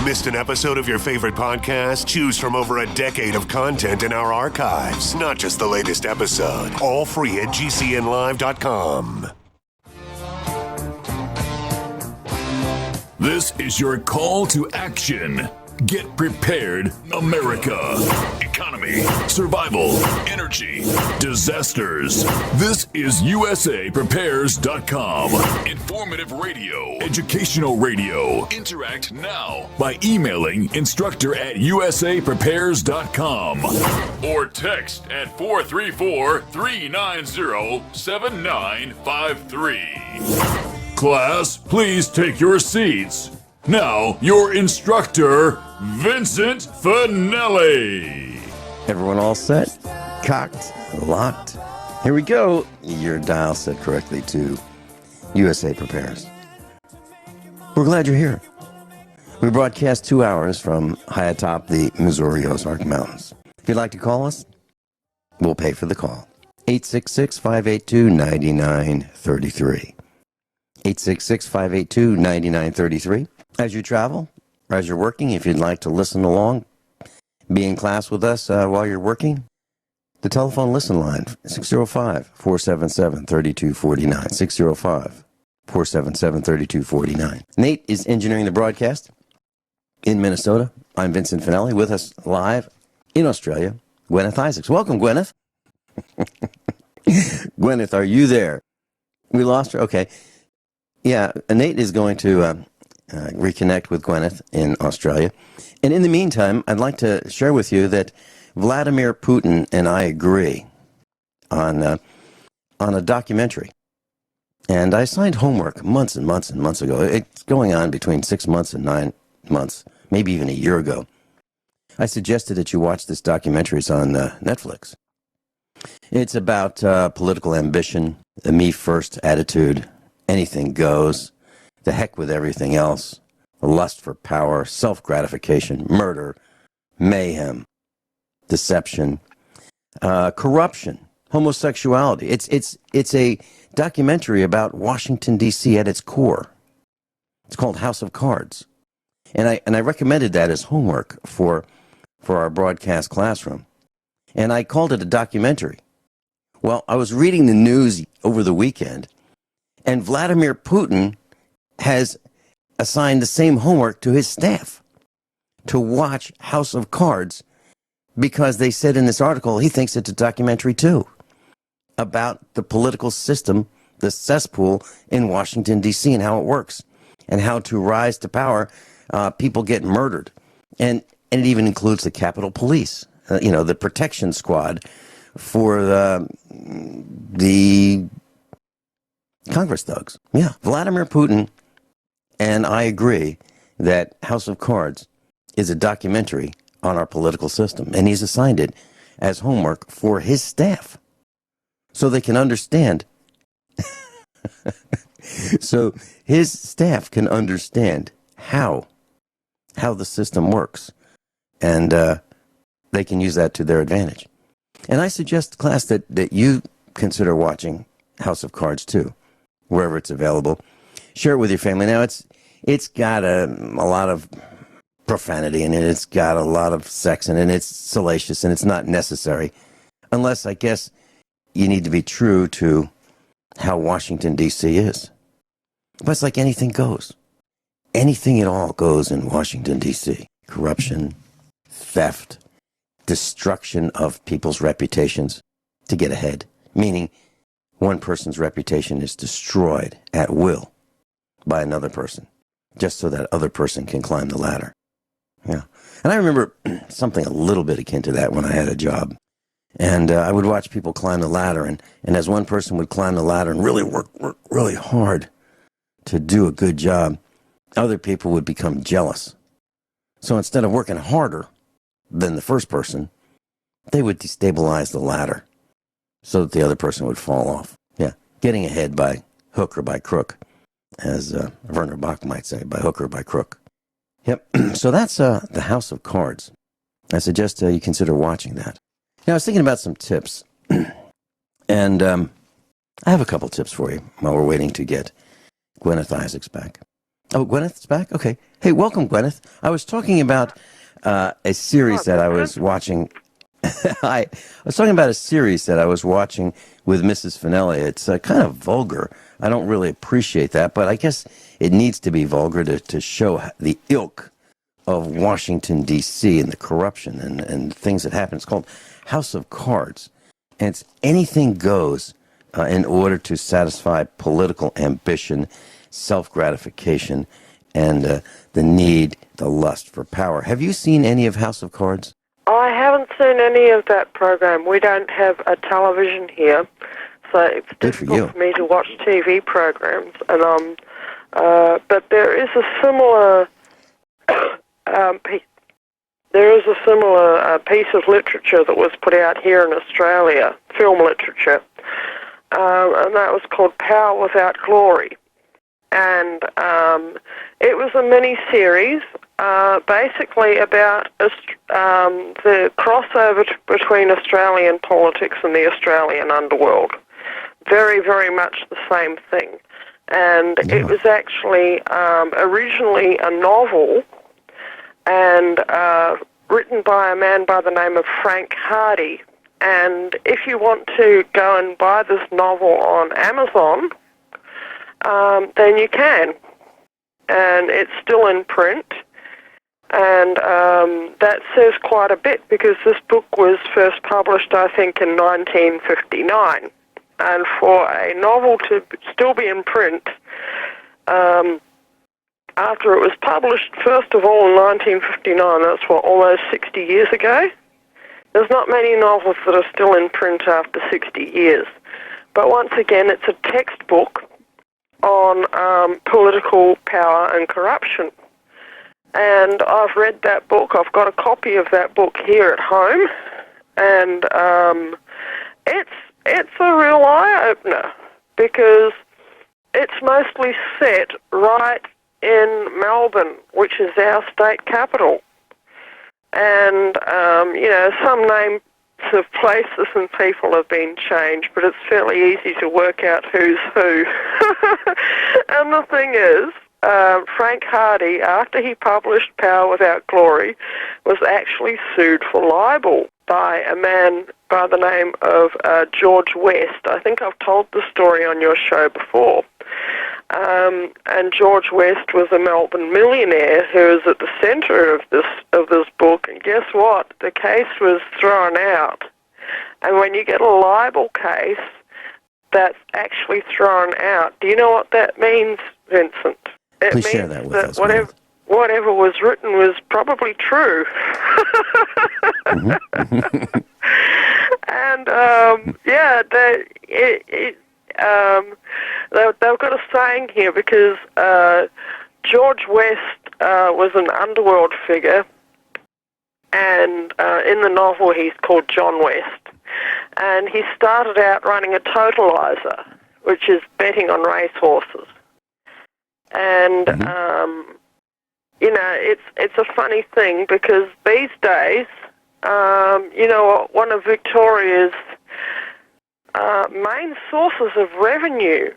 Missed an episode of your favorite podcast? Choose from over a decade of content in our archives, not just the latest episode. All free at gcnlive.com. This is your call to action. Get prepared, America. Economy, survival, energy, disasters. This is USAPrepares.com. Informative radio, educational radio. Interact now by emailing instructor@USAPrepares.com or text at 434-390-7953. Class, please take your seats. Now, your instructor, Vincent Finelli. Everyone all set? Cocked? Locked? Here we go. Your dial set correctly to USA Prepares. We're glad you're here. We broadcast 2 hours from high atop the Missouri Ozark Mountains. If you'd like to call us, we'll pay for the call. 866-582-9933. 866-582-9933. As you travel, or as you're working, if you'd like to listen along, be in class with us while you're working, the telephone listen line, 605-477-3249, 605-477-3249. Nate is engineering the broadcast in Minnesota. I'm Vincent Finelli. With us live in Australia, Guineith Isaacs. Welcome, Guineith. Guineith, are you there? We lost her? Okay. Yeah, Nate is going to reconnect with Guineith in Australia. And in the meantime, I'd like to share with you that Vladimir Putin and I agree on a documentary. And I assigned homework months and months and months ago. It's going on between 6 months and 9 months, maybe even a year ago. I suggested that you watch this documentary. It's on Netflix. It's about political ambition, the me first attitude, anything goes, the heck with everything else, lust for power, self-gratification, murder, mayhem, deception, corruption, homosexuality. It's a documentary about Washington, D.C. at its core. It's called House of Cards. And I recommended that as homework for our broadcast classroom. And I called it a documentary. Well, I was reading the news over the weekend, and Vladimir Putin has assigned the same homework to his staff to watch House of Cards because they said in this article he thinks it's a documentary too about the political system, the cesspool in Washington, D.C. and how it works and how to rise to power. People get murdered. And it even includes the Capitol Police, the protection squad for the Congress thugs. Yeah, Vladimir Putin and I agree that House of Cards is a documentary on our political system, and he's assigned it as homework for his staff so they can understand. So his staff can understand how the system works, and they can use that to their advantage. And I suggest, class, that you consider watching House of Cards too, wherever it's available. Share it with your family. Now, it's got a lot of profanity in it. It's got a lot of sex in it. And it's salacious, and it's not necessary. Unless, I guess, you need to be true to how Washington, D.C. is. But it's like anything goes. Anything at all goes in Washington, D.C. Corruption, theft, destruction of people's reputations to get ahead. Meaning, one person's reputation is destroyed at will by another person, just so that other person can climb the ladder. Yeah. And I remember something a little bit akin to that when I had a job. And I would watch people climb the ladder, and as one person would climb the ladder and really work really hard to do a good job, other people would become jealous. So instead of working harder than the first person, they would destabilize the ladder so that the other person would fall off. Yeah, getting ahead by hook or by crook, as Werner Bach might say, by hook or by crook. Yep, so that's the House of Cards. I suggest you consider watching that. Now, I was thinking about some tips, and I have a couple tips for you while we're waiting to get Guineith Isaacs back. Oh, Gwyneth's back? Okay. Hey, welcome, Gwyneth. I was talking about a series that I was watching. I was talking about a series that I was watching with Mrs. Finelli. It's kind of vulgar. I don't really appreciate that, but I guess it needs to be vulgar to show the ilk of Washington, D.C. and the corruption and things that happen. It's called House of Cards. And it's anything goes in order to satisfy political ambition, self-gratification, and the need, the lust for power. Have you seen any of House of Cards? I haven't seen any of that program. We don't have a television here, so it's difficult for me to watch TV programs. And but there is a similar piece of literature that was put out here in Australia, film literature, and that was called Power Without Glory. And it was a mini-series basically about the crossover between Australian politics and the Australian underworld. Very, very much the same thing. And it was actually originally a novel and written by a man by the name of Frank Hardy. And if you want to go and buy this novel on Amazon, then you can. And it's still in print. And that says quite a bit because this book was first published, I think, in 1959. And for a novel to still be in print, after it was published, first of all, in 1959, that's almost 60 years ago. There's not many novels that are still in print after 60 years. But once again, it's a textbook on political power and corruption. And I've read that book. I've got a copy of that book here at home. And it's a real eye-opener because it's mostly set right in Melbourne, which is our state capital. And, some names of places and people have been changed, but it's fairly easy to work out who's who. And the thing is, Frank Hardy, after he published Power Without Glory, was actually sued for libel by a man by the name of George West. I think I've told the story on your show before. And George West was a Melbourne millionaire who was at the centre of this book. And guess what? The case was thrown out. And when you get a libel case that's actually thrown out, do you know what that means, Vincent? It Please means share that with us. Whatever was written was probably true. And they've got a saying here because George West was an underworld figure, and in the novel he's called John West, and he started out running a totalizer, which is betting on racehorses. And it's a funny thing because these days, one of Victoria's main sources of revenue,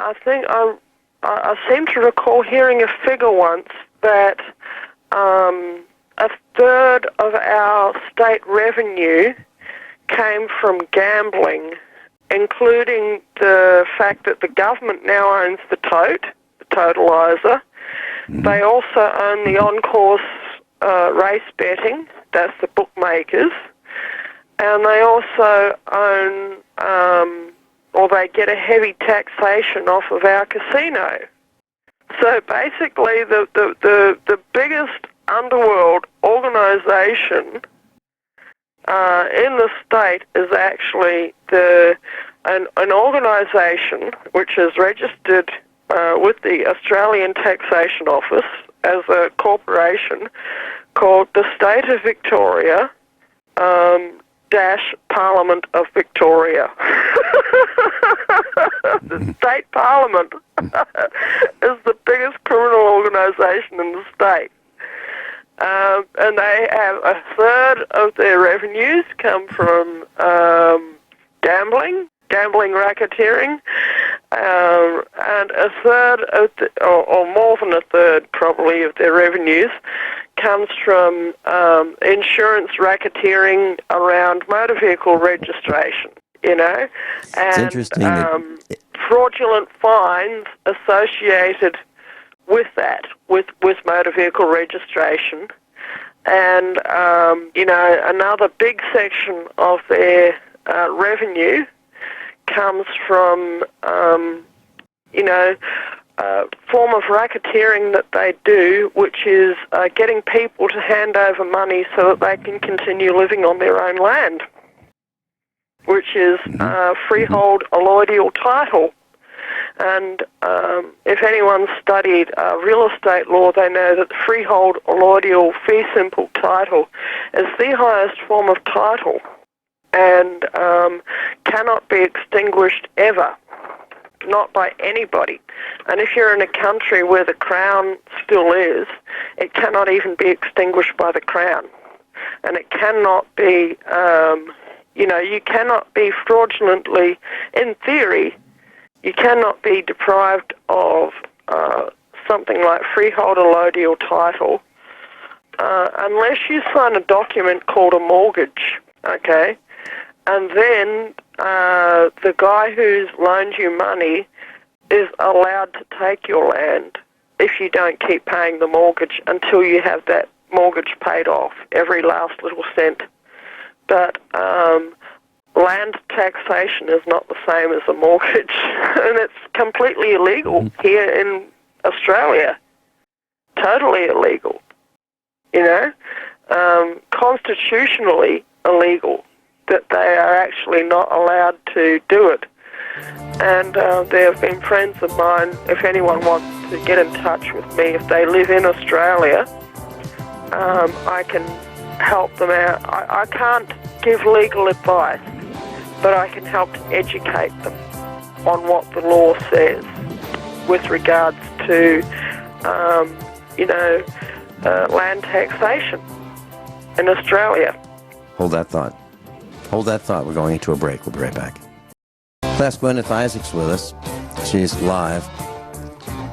I think I seem to recall hearing a figure once that a third of our state revenue came from gambling, including the fact that the government now owns the totalizer. Mm-hmm. They also own the on-course race betting, that's the bookmakers, and they also own, or they get a heavy taxation off of our casino. So basically the biggest underworld organisation in the state is actually an organisation which is registered with the Australian Taxation Office as a corporation called the State of Victoria Parliament of Victoria. The State Parliament is the biggest criminal organisation in the state. And they have a third of their revenues come from gambling racketeering, and a third of or more than a third probably of their revenues comes from insurance racketeering around motor vehicle registration, and It's interesting fraudulent fines associated with that, with motor vehicle registration. And, another big section of their revenue comes from, form of racketeering that they do, which is getting people to hand over money so that they can continue living on their own land, which is freehold alloidial title. And if anyone's studied real estate law, they know that freehold alloidial fee simple title is the highest form of title and cannot be extinguished ever, not by anybody. And if you're in a country where the Crown still is, it cannot even be extinguished by the Crown. And it cannot be, you cannot be fraudulently, in theory, you cannot be deprived of something like freehold allodial title unless you sign a document called a mortgage, okay? And then the guy who's loaned you money is allowed to take your land if you don't keep paying the mortgage until you have that mortgage paid off, every last little cent. But land taxation is not the same as a mortgage, and it's completely illegal here in Australia. Totally illegal, constitutionally illegal, that they are actually not allowed to do it. And there have been friends of mine, if anyone wants to get in touch with me, if they live in Australia, I can help them out. I can't give legal advice, but I can help to educate them on what the law says with regards to, land taxation in Australia. Hold that thought. Hold that thought. We're going into a break. We'll be right back. That's Guineith Isaacs with us. She's live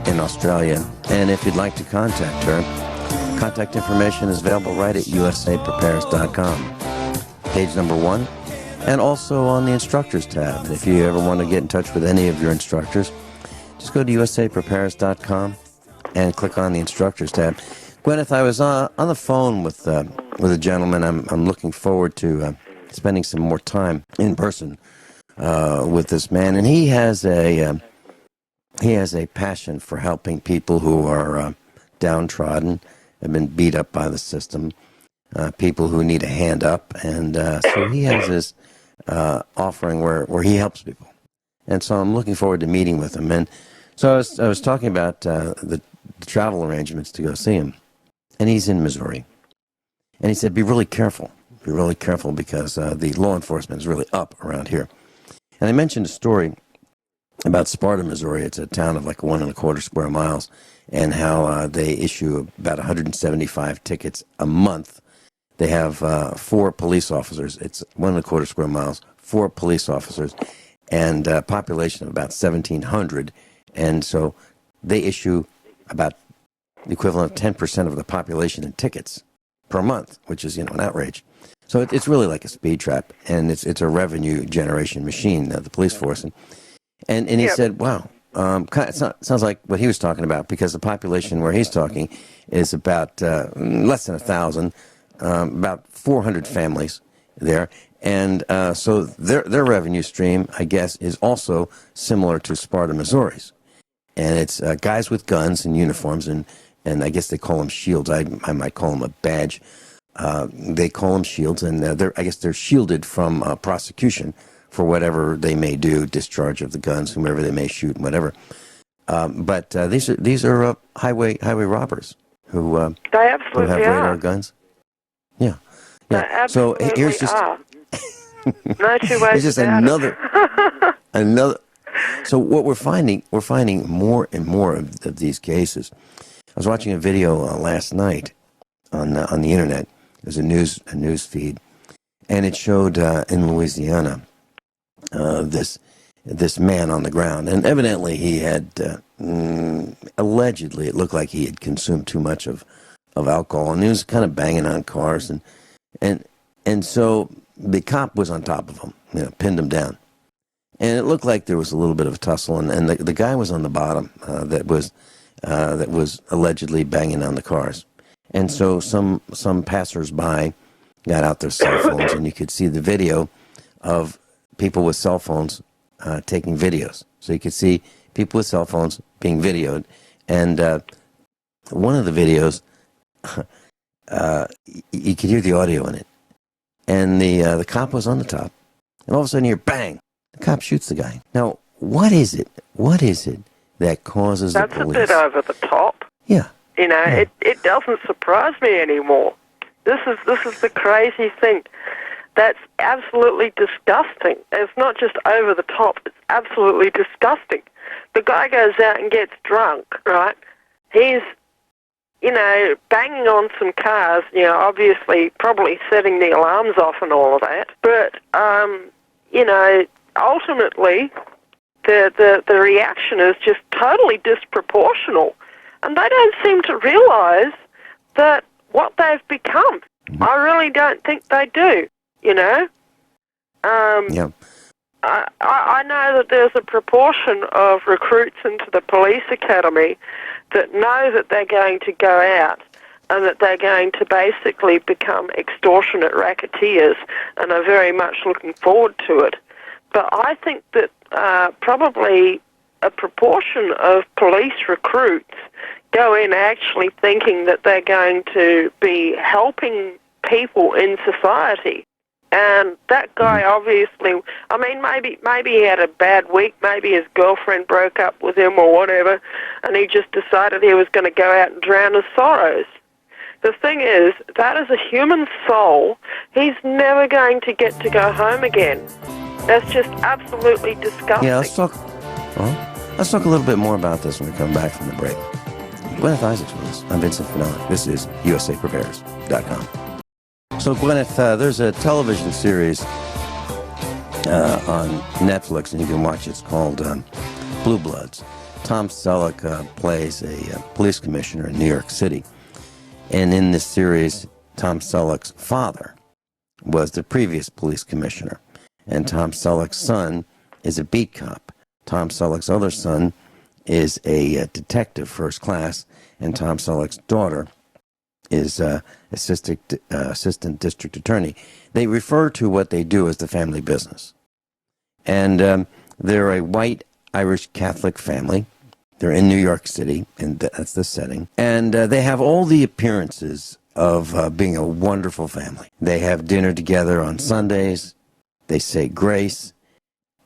in Australia. And if you'd like to contact her, contact information is available right at usaprepares.com. Page number 1. And also on the instructors tab. If you ever want to get in touch with any of your instructors, just go to usaprepares.com and click on the instructors tab. Guineith, I was on the phone with a gentleman. I'm looking forward to spending some more time in person with this man, and he has a passion for helping people who are downtrodden, have been beat up by the system, people who need a hand up, and so he has this offering where he helps people, and so I'm looking forward to meeting with him. And so I was talking about the travel arrangements to go see him, and he's in Missouri, and he said, be really careful because the law enforcement is really up around here. And I mentioned a story about Sparta, Missouri. It's a town of like 1.25 square miles, and how they issue about 175 tickets a month. They have 4 police officers. It's 1.25 square miles, 4 police officers, and a population of about 1,700. And so they issue about the equivalent of 10% of the population in tickets per month, which is, an outrage. So it's really like a speed trap, and it's a revenue generation machine, the police force. And he said, wow, sounds like what he was talking about, because the population where he's talking is about less than 1,000, about 400 families there. And so their revenue stream, I guess, is also similar to Sparta, Missouri's. And it's guys with guns and uniforms, and I guess they call them shields. I might call them a badge. They call them shields, and I guess they're shielded from prosecution for whatever they may do, discharge of the guns, whomever they may shoot, and whatever. But these are highway robbers who have radar guns. Yeah. So here's just no two ways here's just another. So what we're finding more and more of these cases. I was watching a video last night on the internet. It was a news feed, and it showed in Louisiana this this man on the ground. And evidently he had, allegedly, it looked like he had consumed too much of alcohol, and he was kind of banging on cars. And so the cop was on top of him, pinned him down. And it looked like there was a little bit of a tussle, and the guy was on the bottom that was allegedly banging on the cars. And so some passers-by got out their cell phones, and you could see the video of people with cell phones taking videos. So you could see people with cell phones being videoed. And one of the videos, you could hear the audio in it. And the cop was on the top. And all of a sudden you hear bang. The cop shoots the guy. Now, what is it? What is it that causes the police? That's a bit over the top. Yeah. Yeah. It doesn't surprise me anymore. This is the crazy thing. That's absolutely disgusting. It's not just over the top. It's absolutely disgusting. The guy goes out and gets drunk, right? He's, banging on some cars, obviously probably setting the alarms off and all of that. But, ultimately, the reaction is just totally disproportional. And they don't seem to realize that what they've become. I really don't think they do, Yeah. I know that there's a proportion of recruits into the police academy that know that they're going to go out and that they're going to basically become extortionate racketeers and are very much looking forward to it. But I think that probably a proportion of police recruits go in actually thinking that they're going to be helping people in society. And that guy obviously, maybe he had a bad week, maybe his girlfriend broke up with him or whatever, and he just decided he was going to go out and drown his sorrows. The thing is, that is a human soul. He's never going to get to go home again. That's just absolutely disgusting. Yeah, let's talk a little bit more about this when we come back from the break. Guineith Isaacs with us. I'm Vincent Finelli. This is USAPrepares.com. So, Guineith, there's a television series on Netflix, and you can watch it. It's called Blue Bloods. Tom Selleck plays a police commissioner in New York City. And in this series, Tom Selleck's father was the previous police commissioner. And Tom Selleck's son is a beat cop. Tom Selleck's other son is a detective first class. And Tom Selleck's daughter is assistant district attorney. They refer to what they do as the family business. And they're a white Irish Catholic family. They're in New York City, and that's the setting. And they have all the appearances of being a wonderful family. They have dinner together on Sundays. They say grace.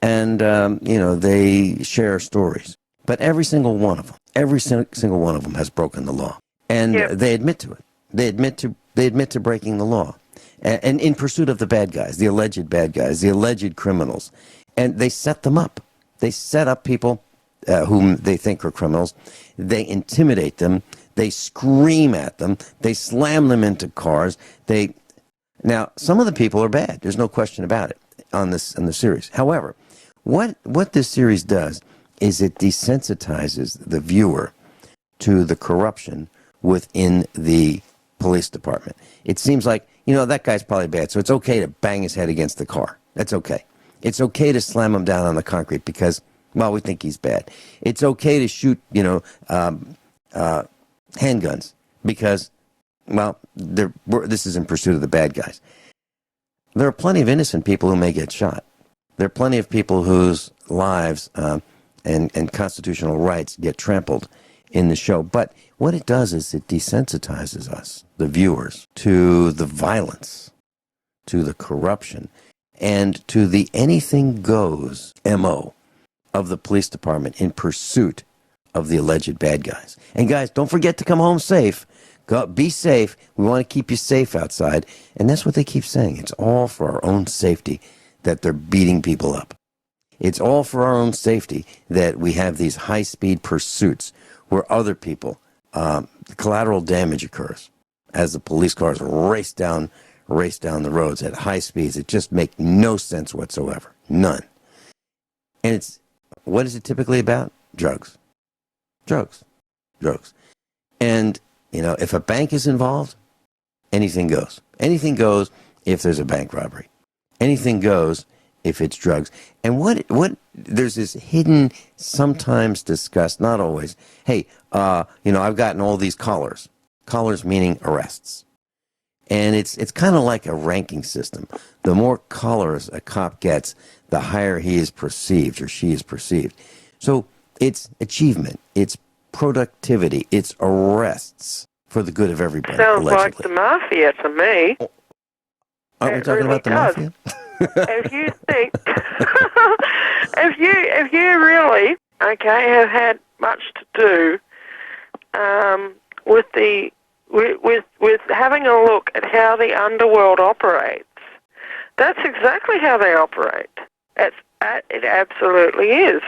And, they share stories. But every single one of them has broken the law. And they admit to it. They admit to breaking the law, and in pursuit of the bad guys, the alleged bad guys, the alleged criminals, and they set them up. They set up people whom they think are criminals. They intimidate them. They scream at them. They slam them into cars. Now some of the people are bad. There's no question about it on the series. However, what this series does is it desensitizes the viewer to the corruption within the police department. It seems like, that guy's probably bad, so it's okay to bang his head against the car. That's okay. It's okay to slam him down on the concrete because, we think he's bad. It's okay to shoot, handguns because, this is in pursuit of the bad guys. There are plenty of innocent people who may get shot. There are plenty of people whose lives and constitutional rights get trampled in the show. But what it does is it desensitizes us, the viewers, to the violence, to the corruption, and to the anything goes MO of the police department in pursuit of the alleged bad guys. And guys, don't forget to come home safe. Be safe. We want to keep you safe outside. And that's what they keep saying. It's all for our own safety that they're beating people up. It's all for our own safety that we have these high-speed pursuits where other people, collateral damage occurs as the police cars race down the roads at high speeds. It just makes no sense whatsoever. None. And what is it typically about? Drugs. Drugs. Drugs. And, if a bank is involved, anything goes. Anything goes if there's a bank robbery. Anything goes if it's drugs. And what there's this hidden, sometimes discussed, not always, hey, I've gotten all these collars. Collars meaning arrests. And it's kind of like a ranking system. The more collars a cop gets, the higher he is perceived or she is perceived. So it's achievement, it's productivity, it's arrests for the good of everybody. Sounds allegedly. like the mafia to me. Aren't we talking about the mafia? If you think, if you really, have had much to do with having a look at how the underworld operates, that's exactly how they operate. It absolutely is.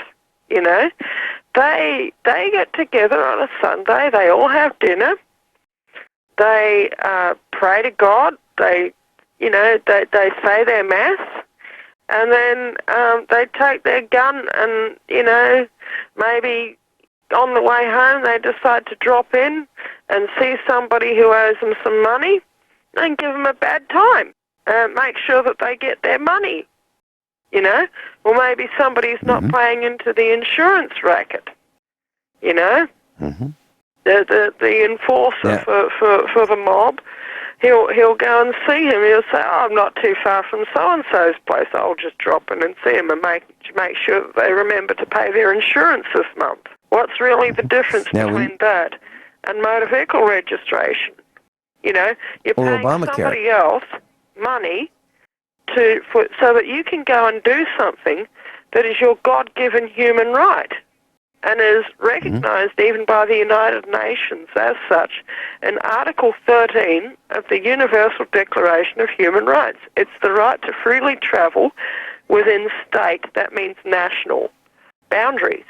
They get together on a Sunday. They all have dinner. They pray to God. They say their mass, and then they take their gun and, maybe on the way home they decide to drop in and see somebody who owes them some money and give them a bad time and make sure that they get their money, Or maybe somebody's not paying into the insurance racket, Mm-hmm. The enforcer for the mob. He'll go and see him. He'll say, I'm not too far from so-and-so's place. I'll just drop in and see him and make sure that they remember to pay their insurance this month. What's really the difference between that and motor vehicle registration? You're paying somebody else money so that you can go and do something that is your God-given human right and is recognized even by the United Nations as such in Article 13 of the Universal Declaration of Human Rights. It's the right to freely travel within state, that means national, boundaries.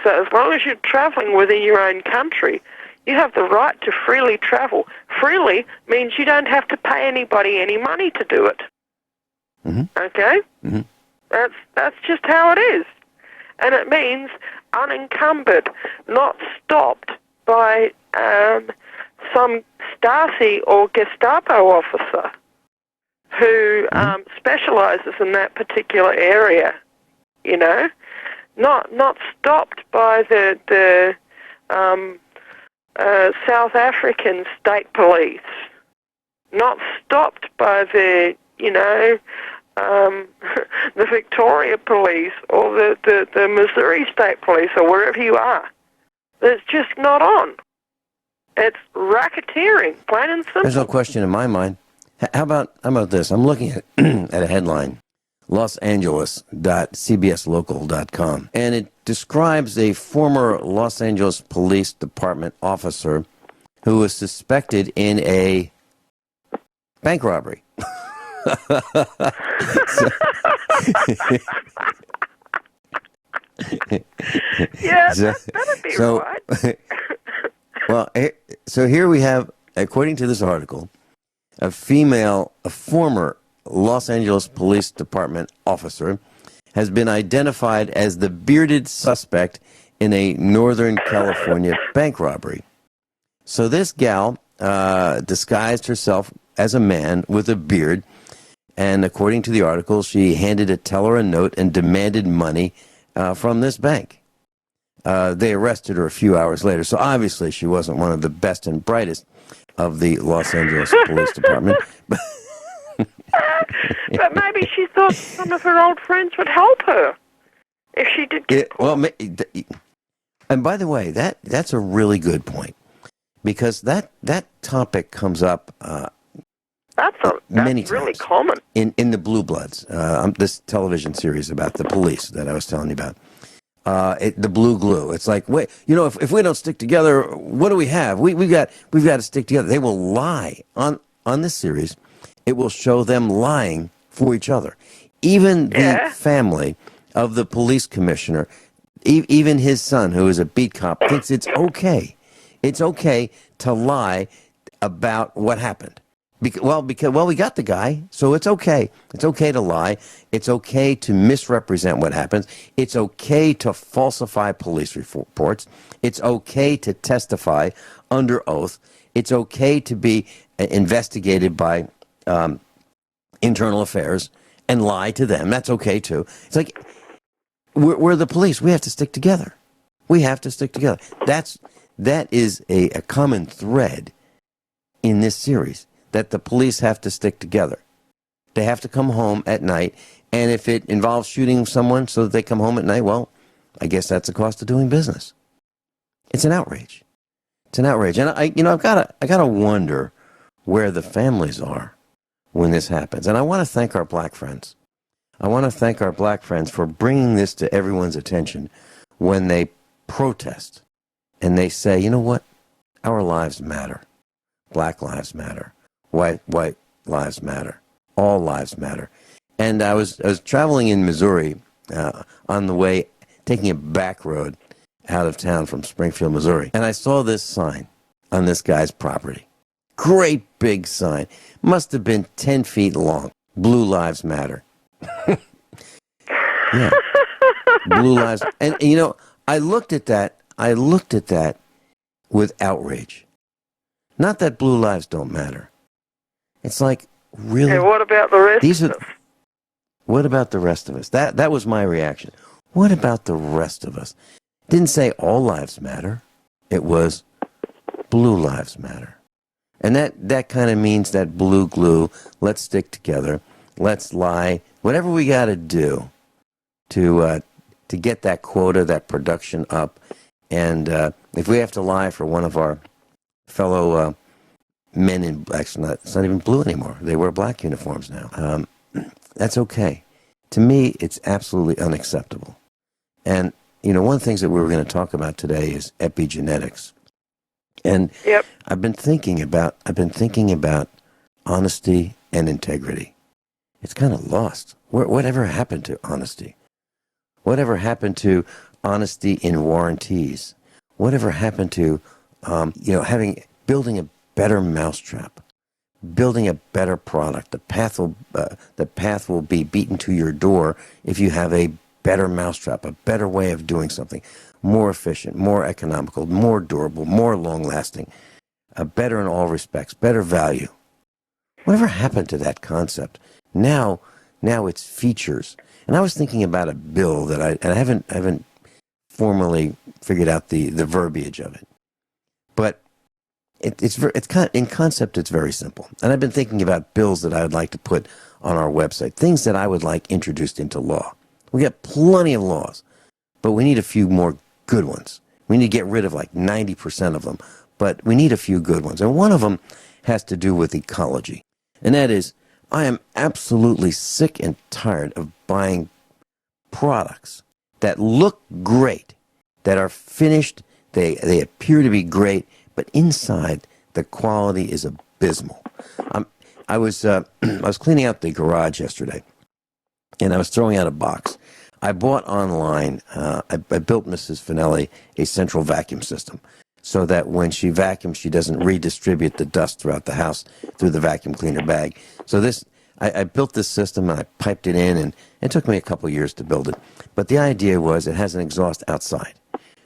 So as long as you're traveling within your own country, you have the right to freely travel. Freely means you don't have to pay anybody any money to do it. Okay? That's just how it is. And it means unencumbered, not stopped by some Stasi or Gestapo officer who specializes in that particular area, Not stopped by the South African state police, not stopped by the the Victoria police or the Missouri State Police or wherever you are. It's just not on. It's racketeering, plain and simple. There's no question in my mind. How about this? I'm looking at at a headline, losangeles.cbslocal.com, and it describes a former Los Angeles Police Department officer who was suspected in a bank robbery. That'd be right. Well, so here we have, according to this article, a former Los Angeles Police Department officer has been identified as the bearded suspect in a Northern California bank robbery. So this gal disguised herself as a man with a beard, and according to the article, she handed a teller a note and demanded money from this bank. They arrested her a few hours later, so obviously she wasn't one of the best and brightest of the Los Angeles Police Department. But maybe she thought some of her old friends would help her if she did get caught. And by the way, that's a really good point, because that topic comes up many times. Really common. In the Blue Bloods, this television series about the police that I was telling you about. The blue glue. It's like, wait, if we don't stick together, what do we have? We've got to stick together. They will lie on this series. It will show them lying for each other. Even the family of the police commissioner, even his son, who is a beat cop, thinks it's okay. It's okay to lie about what happened. Because we got the guy, so it's okay. It's okay to lie. It's okay to misrepresent what happens. It's okay to falsify police reports. It's okay to testify under oath. It's okay to be investigated by internal affairs and lie to them. That's okay too. It's like we're the police. We have to stick together. We have to stick together. That is a common thread in this series. That the police have to stick together. They have to come home at night, and if it involves shooting someone so that they come home at night, well, I guess that's the cost of doing business. It's an outrage. It's an outrage, and I gotta wonder where the families are when this happens. And I want to thank our black friends. I want to thank our black friends for bringing this to everyone's attention when they protest and they say, you know what, our lives matter. Black lives matter. White lives matter. All lives matter. And I was traveling in Missouri on the way, taking a back road out of town from Springfield, Missouri. And I saw this sign on this guy's property. Great big sign. Must have been 10 feet long. Blue Lives Matter. Yeah. Blue Lives. And, I looked at that with outrage. Not that blue lives don't matter. It's like, really? And what about the rest of us? What about the rest of us? That was my reaction. What about the rest of us? Didn't say all lives matter. It was blue lives matter. And that kind of means that blue glue, let's stick together, let's lie, whatever we got to do to get that quota, that production up. And if we have to lie for one of our fellow men in, actually, it's not even blue anymore. They wear black uniforms now. That's okay. To me, it's absolutely unacceptable. And, one of the things that we were going to talk about today is epigenetics. And yep. I've been thinking about honesty and integrity. It's kind of lost. Whatever happened to honesty? Whatever happened to honesty in warranties? Whatever happened to building a better mousetrap, building a better product? The path will be beaten to your door if you have a better mousetrap, a better way of doing something, more efficient, more economical, more durable, more long-lasting, better in all respects, better value. Whatever happened to that concept? Now it's features. And I was thinking about a bill that I haven't formally figured out the verbiage of it, but it's kind of, in concept, it's very simple. And I've been thinking about bills that I would like to put on our website, things that I would like introduced into law. We got plenty of laws, but we need a few more good ones. We need to get rid of like 90% of them, but we need a few good ones. And one of them has to do with ecology. And that is, I am absolutely sick and tired of buying products that look great, that are finished, they appear to be great, but inside the quality is abysmal. I was cleaning out the garage yesterday, and I was throwing out a box. I bought online, I built Mrs. Finelli a central vacuum system so that when she vacuums, she doesn't redistribute the dust throughout the house through the vacuum cleaner bag. So I built this system, and I piped it in, and it took me a couple years to build it. But the idea was it has an exhaust outside.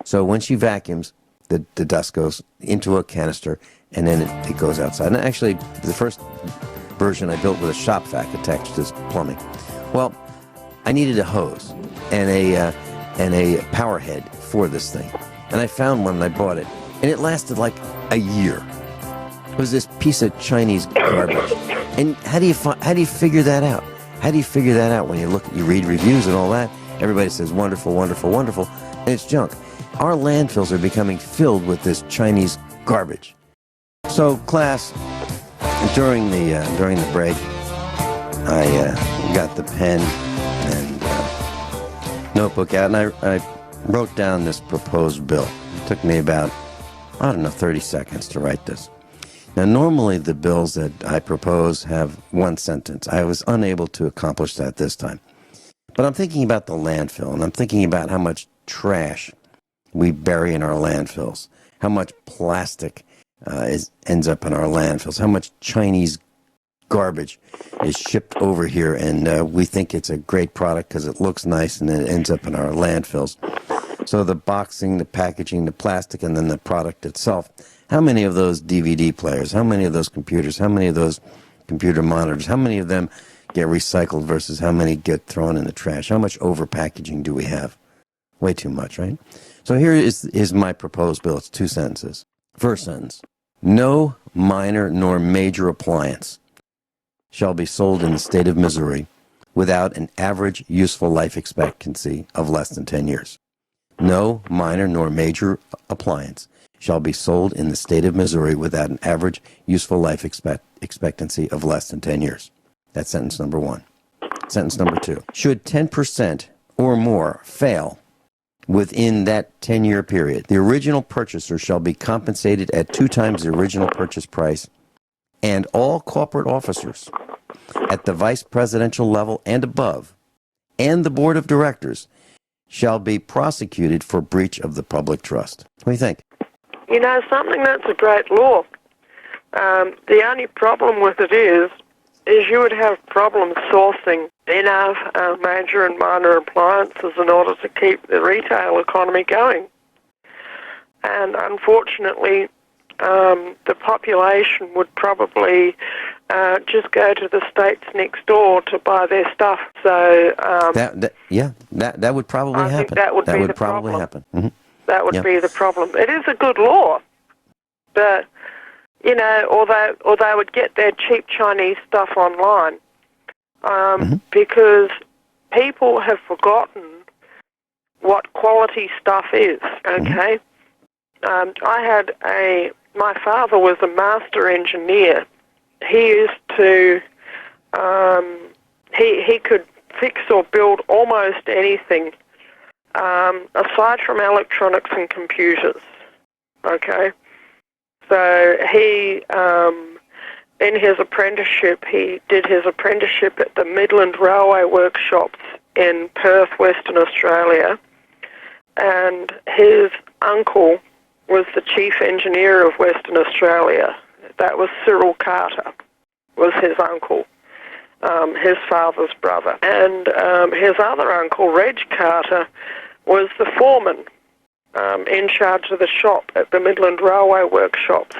So when she vacuums, the dust goes into a canister, and then it goes outside. And actually, the first version I built with a shop vac attached to plumbing. Well, I needed a hose and a power head for this thing. And I found one and I bought it. And it lasted like a year. It was this piece of Chinese garbage. And how do you figure that out? How do you figure that out when you read reviews and all that? Everybody says wonderful, wonderful, wonderful, and it's junk. Our landfills are becoming filled with this Chinese garbage. So, class, during the break, I got the pen and notebook out, and I wrote down this proposed bill. It took me about, 30 seconds to write this. Now, normally the bills that I propose have one sentence. I was unable to accomplish that this time. But I'm thinking about the landfill, and I'm thinking about how much trash we bury in our landfills, how much plastic ends up in our landfills, how much Chinese garbage is shipped over here, and we think it's a great product because it looks nice, and then it ends up in our landfills. So the boxing, the packaging, the plastic, and then the product itself. How many of those DVD players, how many of those computers, how many of those computer monitors, how many of them get recycled versus how many get thrown in the trash? How much over-packaging do we have? Way too much, right? So here is my proposed bill. It's 2 sentences. First sentence: no minor nor major appliance shall be sold in the state of Missouri without an average useful life expectancy of less than 10 years. No minor nor major appliance shall be sold in the state of Missouri without an average useful life expectancy of less than 10 years. That's sentence number 1. Sentence number 2. Should 10% or more fail within that 10-year period, the original purchaser shall be compensated at 2 times the original purchase price, and all corporate officers at the vice presidential level and above, and the board of directors, shall be prosecuted for breach of the public trust. What do you think? You know something, that's a great law. The only problem with it is you would have problems sourcing enough major and minor appliances in order to keep the retail economy going. And unfortunately, the population would probably just go to the states next door to buy their stuff. So that would probably happen. I think that would be the probably problem. happen. Mm-hmm. That would be the problem. It is a good law, but you know, or they would get their cheap Chinese stuff online, because people have forgotten what quality stuff is. Okay, my father was a master engineer. He used to, he could fix or build almost anything, aside from electronics and computers. Okay, so he, in his apprenticeship, he did his apprenticeship at the Midland Railway Workshops in Perth, Western Australia, and his uncle was the chief engineer of Western Australia. That was Cyril Carter, was his uncle, his father's brother. And his other uncle, Reg Carter, was the foreman in charge of the shop at the Midland Railway Workshops.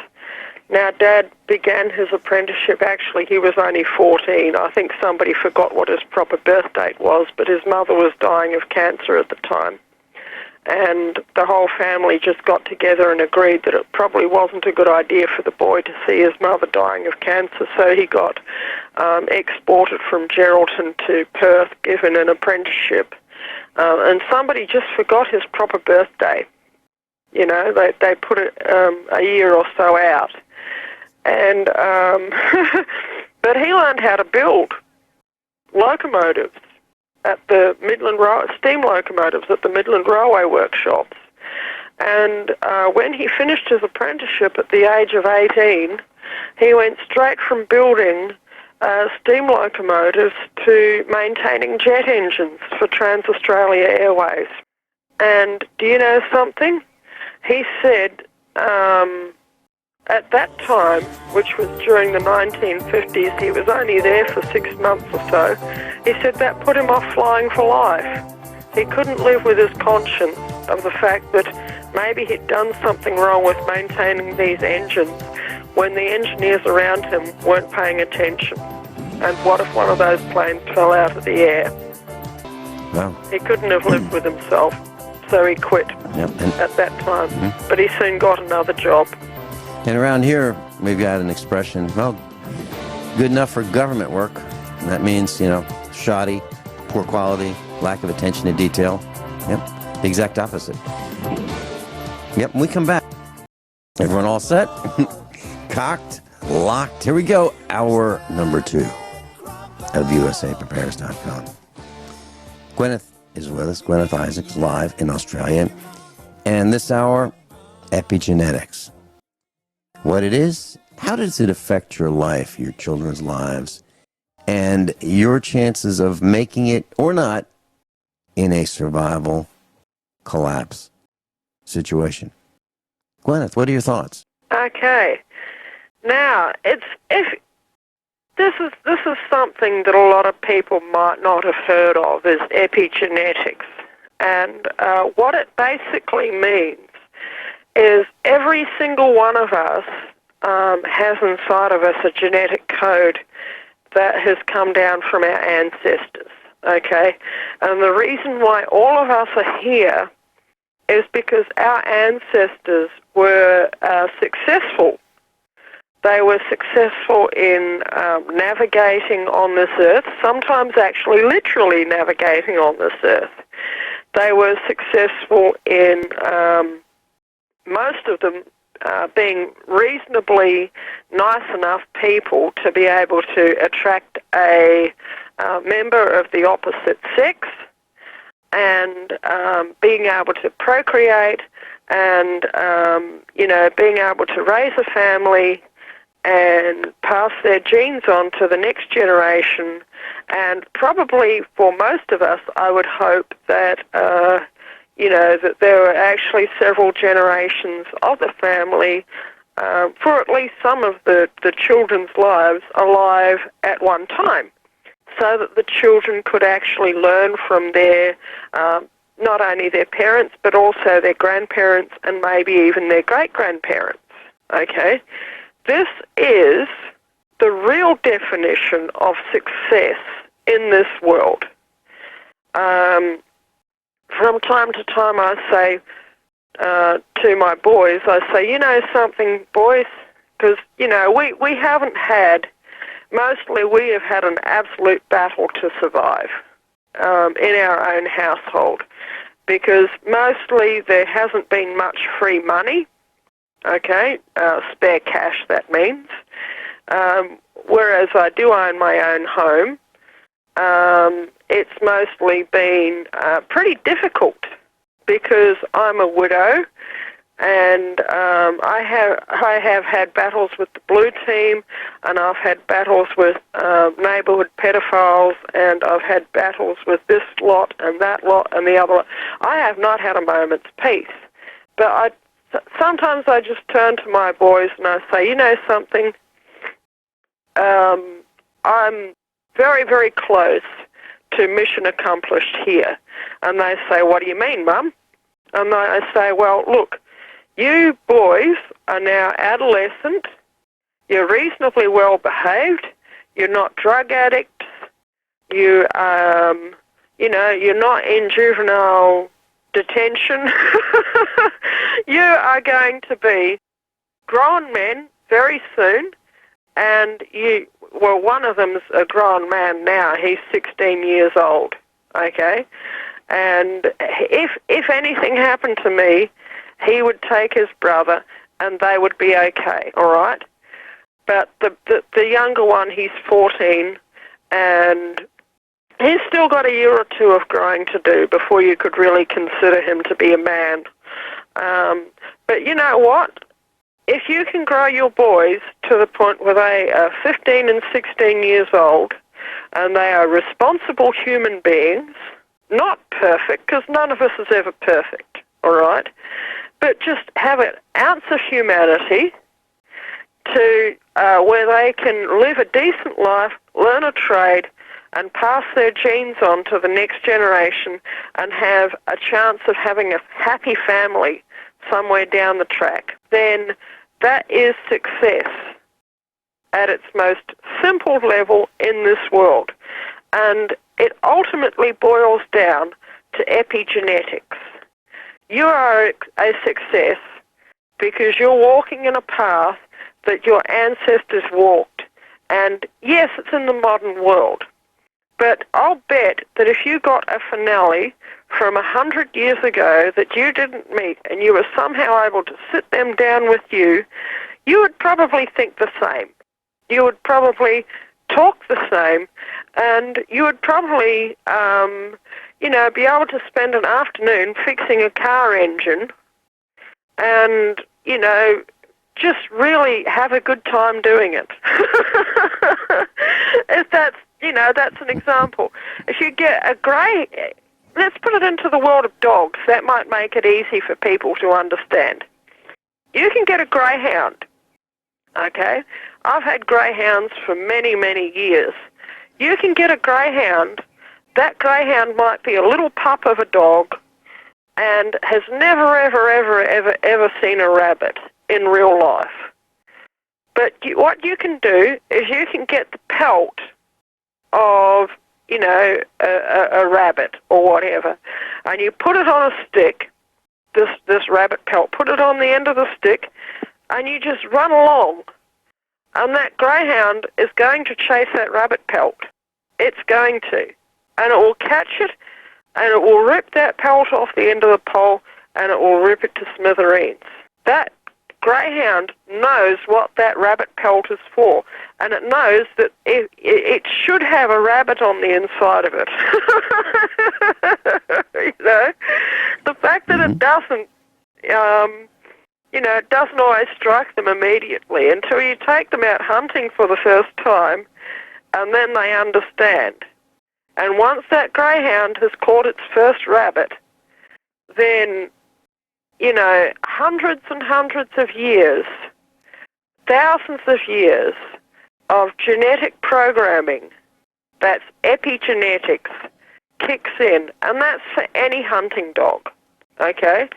Now, Dad began his apprenticeship, actually, he was only 14. I think somebody forgot what his proper birth date was, but his mother was dying of cancer at the time. And the whole family just got together and agreed that it probably wasn't a good idea for the boy to see his mother dying of cancer, so he got exported from Geraldton to Perth, given an apprenticeship. And somebody just forgot his proper birthday. You know, they put it a year or so out. And but he learned how to build locomotives at the steam locomotives at the Midland Railway Workshops. And when he finished his apprenticeship at the age of 18, he went straight from building steam locomotives to maintaining jet engines for Trans-Australia Airways. And do you know something? He said at that time, which was during the 1950s, he was only there for 6 months or so, he said that put him off flying for life. He couldn't live with his conscience of the fact that maybe he'd done something wrong with maintaining these engines when the engineers around him weren't paying attention. And what if one of those planes fell out of the air? Wow. He couldn't have lived with himself, so he quit at that time. But he soon got another job. And around here, we've got an expression, well, good enough for government work. And that means, you know, shoddy, poor quality, lack of attention to detail. Yep, the exact opposite. Yep, when we come back, everyone all set? Cocked, locked. Here we go. Hour number 2 of USAPrepares.com. Guineith is with us. Guineith Isaacs, live in Australia. And this hour, epigenetics. What it is, how does it affect your life, your children's lives, and your chances of making it or not in a survival collapse situation? Guineith, what are your thoughts? Okay. Now, if this is something that a lot of people might not have heard of, is epigenetics. And what it basically means is every single one of us has inside of us a genetic code that has come down from our ancestors, okay? And the reason why all of us are here is because our ancestors were successful. They were successful in navigating on this earth, sometimes actually literally navigating on this earth. They were successful in most of them being reasonably nice enough people to be able to attract a member of the opposite sex and being able to procreate and, being able to raise a family and pass their genes on to the next generation. And probably for most of us, I would hope that, that there were actually several generations of the family for at least some of the children's lives alive at one time, so that the children could actually learn from their, not only their parents, but also their grandparents and maybe even their great-grandparents, okay? This is the real definition of success in this world. From time to time I say to my boys, I say, you know something, boys, because, we haven't had, mostly we have had an absolute battle to survive in our own household, because mostly there hasn't been much free money, okay, spare cash that means, whereas I do own my own home. It's mostly been pretty difficult because I'm a widow, and I have had battles with the blue team, and I've had battles with neighbourhood pedophiles, and I've had battles with this lot and that lot and the other lot. I have not had a moment's peace. But sometimes I just turn to my boys and I say, you know something, I'm very, very close to mission accomplished here. And they say, what do you mean, Mum? And I say, well, look, you boys are now adolescent, you're reasonably well behaved, you're not drug addicts, you're not in juvenile detention. You are going to be grown men very soon, and one of them's a grown man now. He's 16 years old, okay? And if anything happened to me, he would take his brother and they would be okay, all right? But the younger one, he's 14, and he's still got a year or two of growing to do before you could really consider him to be a man. But you know what? If you can grow your boys to the point where they are 15 and 16 years old and they are responsible human beings, not perfect, because none of us is ever perfect, all right? But just have an ounce of humanity to where they can live a decent life, learn a trade, and pass their genes on to the next generation and have a chance of having a happy family somewhere down the track, then that is success at its most simple level in this world. And it ultimately boils down to epigenetics. You are a success because you're walking in a path that your ancestors walked. And yes, it's in the modern world. But I'll bet that if you got a Finelli from 100 years ago that you didn't meet and you were somehow able to sit them down with you, you would probably think the same. You would probably talk the same, and you would probably, be able to spend an afternoon fixing a car engine and, just really have a good time doing it. If that's an example. If you get a grey, let's put it into the world of dogs. That might make it easy for people to understand. You can get a greyhound Okay? I've had greyhounds for many, many years. You can get a greyhound. That greyhound might be a little pup of a dog and has never, ever, ever, ever, ever seen a rabbit in real life. But what you can do is you can get the pelt of, a rabbit or whatever, and you put it on a stick, this rabbit pelt, put it on the end of the stick, and you just run along. And that greyhound is going to chase that rabbit pelt. It's going to. And it will catch it, and it will rip that pelt off the end of the pole, and it will rip it to smithereens. That greyhound knows what that rabbit pelt is for, and it knows that it should have a rabbit on the inside of it. The fact that it doesn't, it doesn't always strike them immediately until you take them out hunting for the first time, and then they understand. And once that greyhound has caught its first rabbit, then, hundreds and hundreds of years, thousands of years of genetic programming, that's epigenetics, kicks in, and that's for any hunting dog, okay?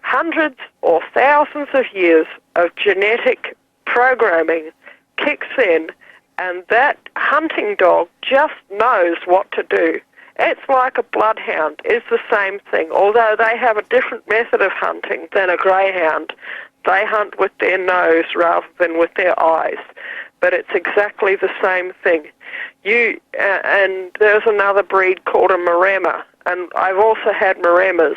Hundreds or thousands of years of genetic programming kicks in, and that hunting dog just knows what to do. It's like a bloodhound. It's the same thing. Although they have a different method of hunting than a greyhound, they hunt with their nose rather than with their eyes. But it's exactly the same thing. And there's another breed called a Maremma, and I've also had Maremmas.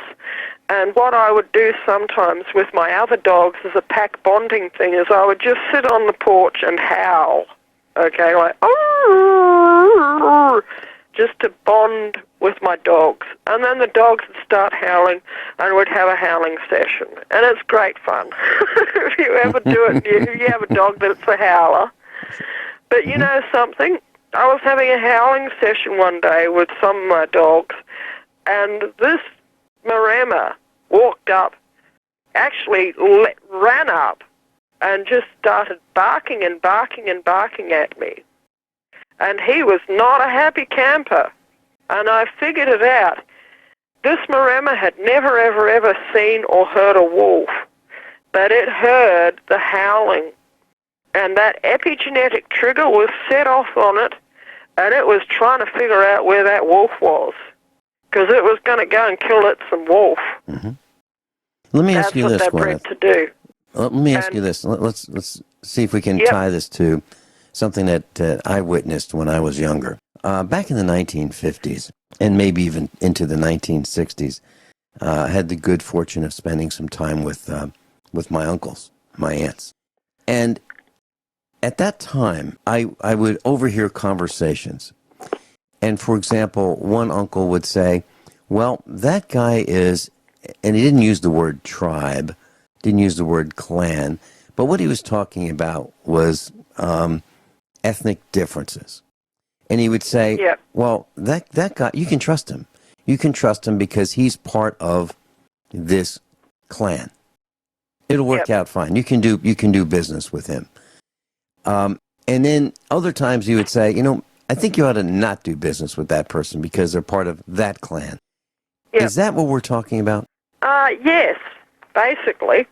And what I would do sometimes with my other dogs as a pack bonding thing is I would just sit on the porch and howl. Okay, like, just to bond with my dogs. And then the dogs would start howling, and we'd have a howling session. And it's great fun. If you ever do it, if you have a dog that's a howler. But you know something? I was having a howling session one day with some of my dogs, and this Maremma walked up, actually ran up, and just started barking and barking and barking at me. And he was not a happy camper. And I figured it out. This Maremma had never, ever, ever seen or heard a wolf, but it heard the howling. And that epigenetic trigger was set off on it, and it was trying to figure out where that wolf was, because it was going to go and kill it some wolf. Mm-hmm. Let me ask you this, That's what they're bred to do. Let me ask you this. Let's see if we can tie this to something that I witnessed when I was younger. Back in the 1950s, and maybe even into the 1960s, I had the good fortune of spending some time with my uncles, my aunts. And at that time, I would overhear conversations. And for example, one uncle would say, well, that guy is, and he didn't use the word tribe, didn't use the word clan, but what he was talking about was ethnic differences. And he would say, well, that guy, you can trust him. You can trust him because he's part of this clan. It'll work out fine. You can do business with him. And then other times he would say, I think you ought to not do business with that person because they're part of that clan. Yep. Is that what we're talking about? Yes, basically.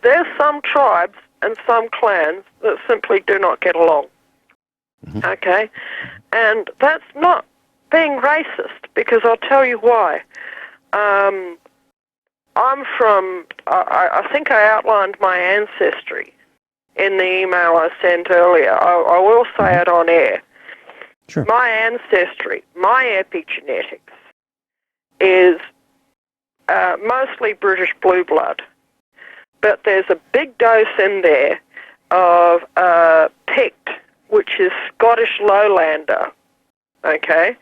There's some tribes and some clans that simply do not get along. Mm-hmm. Okay? And that's not being racist, because I'll tell you why. I'm from, I think I outlined my ancestry in the email I sent earlier. I will say it on air. Sure. My ancestry, my epigenetics, is mostly British blue blood. But there's a big dose in there of Pict, which is Scottish Lowlander, okay,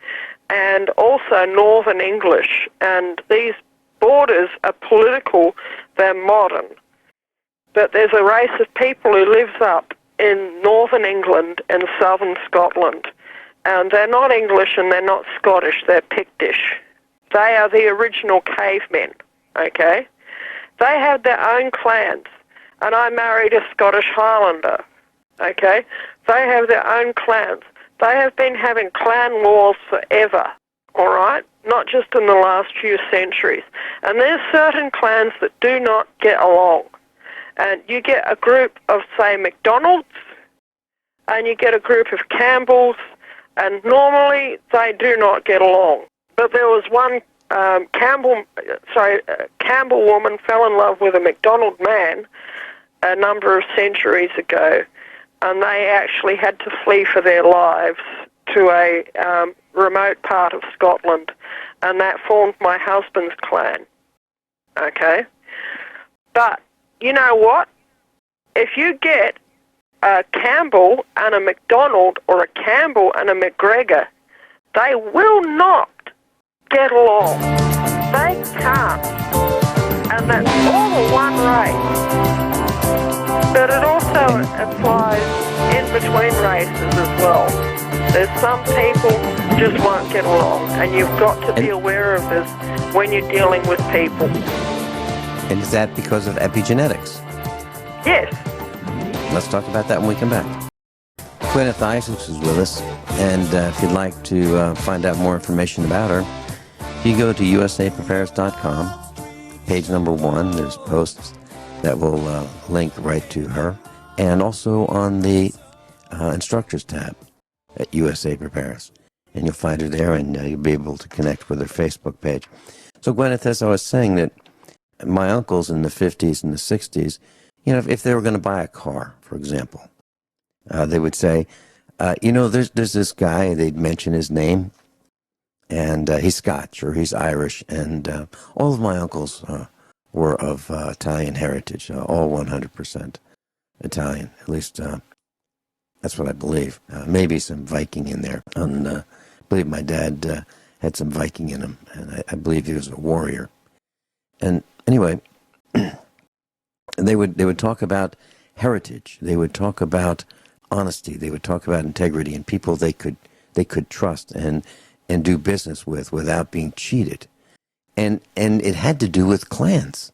and also Northern English. And these borders are political, they're modern. But there's a race of people who lives up in Northern England and Southern Scotland. And they're not English and they're not Scottish, they're Pictish. They are the original cavemen, okay? They have their own clans, and I married a Scottish Highlander, okay? They have their own clans. They have been having clan wars forever, all right? Not just in the last few centuries. And there's certain clans that do not get along. And you get a group of, say, McDonalds, and you get a group of Campbells, and normally they do not get along. But there was one Campbell woman fell in love with a McDonald man a number of centuries ago, and they actually had to flee for their lives to a remote part of Scotland, and that formed my husband's clan. Okay? But you know what? If you get a Campbell and a McDonald or a Campbell and a McGregor, they will not get along. They can't. And that's all one race. But it also applies in between races as well. There's some people just won't get along, and you've got to be aware of this when you're dealing with people. And is that because of epigenetics? Yes. Let's talk about that when we come back. Guineith Isaacs is with us, and if you'd like to find out more information about her, you go to usaprepares.com, page number 1. There's posts that will link right to her, and also on the instructors tab at USA Prepares. And you'll find her there, and you'll be able to connect with her Facebook page. So, Guineith, as I was saying, that my uncles in the 50s and the 60s, you know, if they were going to buy a car, for example, they would say, there's this guy, they'd mention his name, and he's Scotch or he's Irish, and all of my uncles were of Italian heritage, all 100% Italian. At least that's what I believe. Maybe some Viking in there. I believe my dad had some Viking in him, and I believe he was a warrior. And anyway, they would talk about heritage. They would talk about honesty. They would talk about integrity and people they could trust and do business with without being cheated. And it had to do with clans.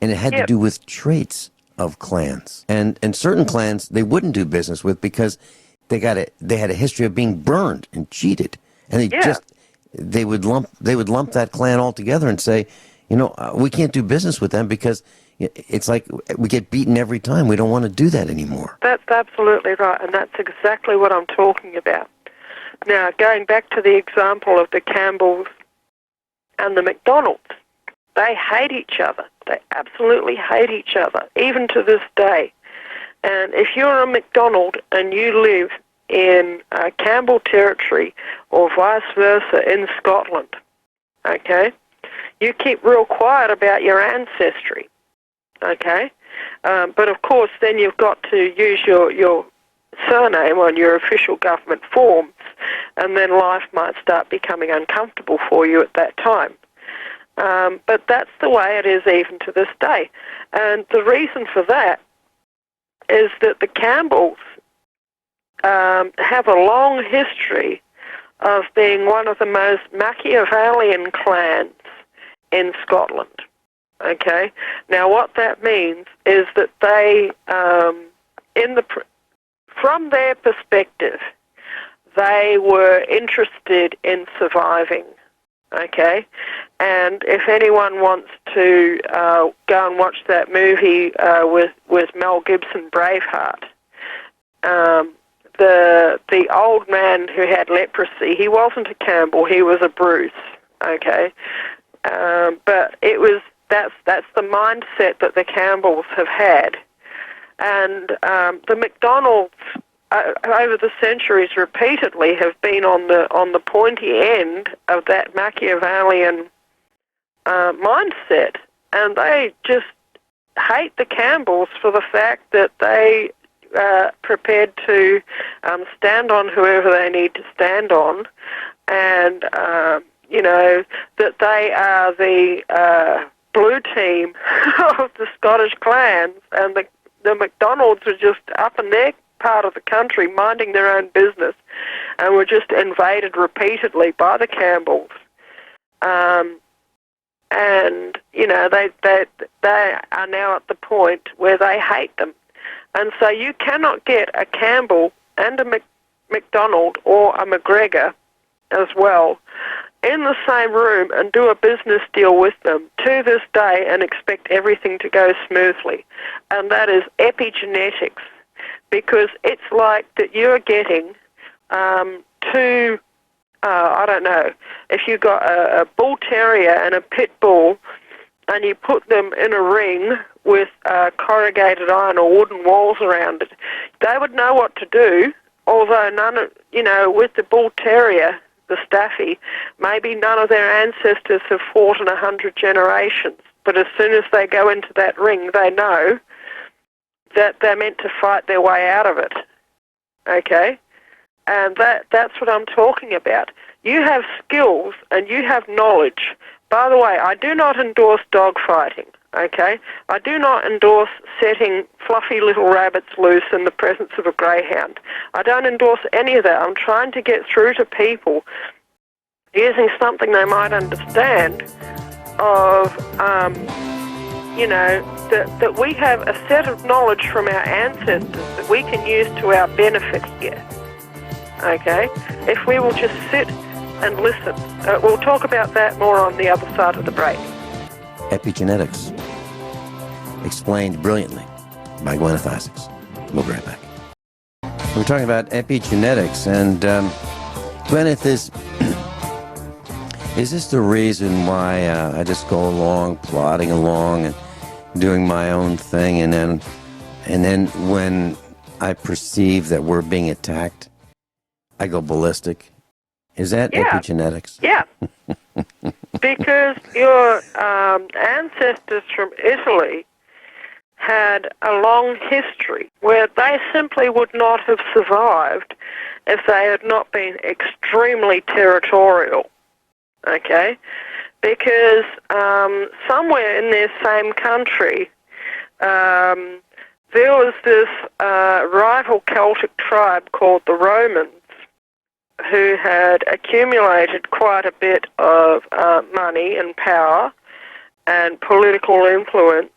And it had to do with traits of clans. And certain clans they wouldn't do business with because they had a history of being burned and cheated. And they would lump that clan all together and say, we can't do business with them because it's like we get beaten every time. We don't want to do that anymore. That's absolutely right, and that's exactly what I'm talking about. Now, going back to the example of the Campbells and the McDonalds, they hate each other. They absolutely hate each other, even to this day. And if you're a McDonald and you live in Campbell territory or vice versa in Scotland, okay, you keep real quiet about your ancestry, okay? But of course, then you've got to use your surname on your official government forms, and then life might start becoming uncomfortable for you at that time. But that's the way it is even to this day. And the reason for that is that the Campbells have a long history of being one of the most Machiavellian clans in Scotland. Okay? Now, what that means is that they, from their perspective, they were interested in surviving. Okay? And if anyone wants to go and watch that movie with Mel Gibson, Braveheart, the old man who had leprosy, he wasn't a Campbell, he was a Bruce. Okay? But that's the mindset that the Campbells have had. And the McDonalds over the centuries repeatedly have been on the pointy end of that Machiavellian mindset, and they just hate the Campbells for the fact that they prepared to stand on whoever they need to stand on, and that they are the blue team of the Scottish clans, and the McDonalds are just up in their part of the country minding their own business, and were just invaded repeatedly by the Campbells. And, you know, they are now at the point where they hate them. And so you cannot get a Campbell and a McDonald or a McGregor as well in the same room and do a business deal with them to this day and expect everything to go smoothly. And that is epigenetics, because it's like that you're getting two, I don't know, if you've got a bull terrier and a pit bull and you put them in a ring with corrugated iron or wooden walls around it, they would know what to do, although none of, you know, with the bull terrier, the staffy, maybe none of their ancestors have fought in 100 generations. But as soon as they go into that ring, they know that they're meant to fight their way out of it. Okay? And that's what I'm talking about. You have skills and you have knowledge. By the way, I do not endorse dogfighting, okay? I do not endorse setting fluffy little rabbits loose in the presence of a greyhound. I don't endorse any of that. I'm trying to get through to people using something they might understand of, you know, that we have a set of knowledge from our ancestors that we can use to our benefit here. Okay? If we will just sit and listen. We'll talk about that more on the other side of the break. Epigenetics. Explained brilliantly by Guineith Isaacs. We'll be right back. We're talking about epigenetics, and Guineith, is this the reason why I just go along, plodding along and doing my own thing, and then when I perceive that we're being attacked, I go ballistic? Is that epigenetics? Yeah. Because your ancestors from Italy had a long history where they simply would not have survived if they had not been extremely territorial. Okay? Because somewhere in their same country, there was this rival Celtic tribe called the Romans, who had accumulated quite a bit of money and power and political influence,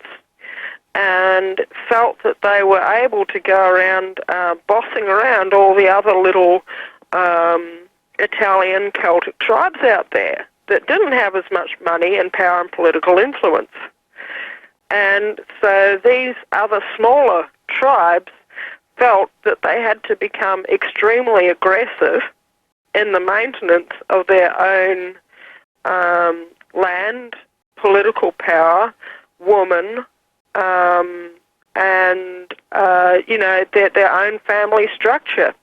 and felt that they were able to go around bossing around all the other little Italian Celtic tribes out there that didn't have as much money and power and political influence. And so these other smaller tribes felt that they had to become extremely aggressive in the maintenance of their own land, political power, woman, and, you know, their own family structure.